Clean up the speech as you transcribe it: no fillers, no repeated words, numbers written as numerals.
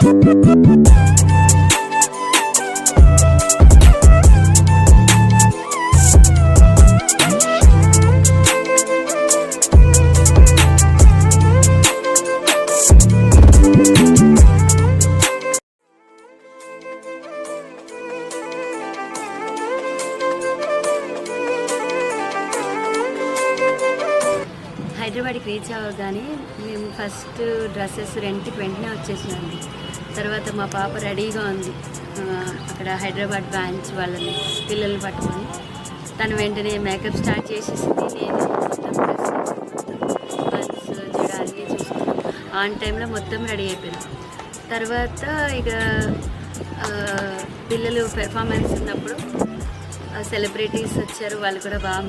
హైదరాబాద్కి రీచ్ అవ్వగానే మేము ఫస్ట్ డ్రెస్సెస్ రెంట్కి వెంటనే వచ్చేసినామండి. తర్వాత మా పాప రెడీగా ఉంది అక్కడ హైదరాబాద్ బ్రాంచ్ వాళ్ళని పిల్లల్ని పట్టుకొని. తను వెంటనే మేకప్ స్టార్ట్ చేసేసింది. నేను మొత్తం బన్స్ జడ అన్నీ చూసుకున్నాం. ఆన్ టైంలో మొత్తం రెడీ అయిపోయినాం. తర్వాత ఇక పిల్లలు పెర్ఫార్మెన్స్ ఉన్నప్పుడు సెలబ్రిటీస్ వచ్చారు. వాళ్ళు కూడా బాగా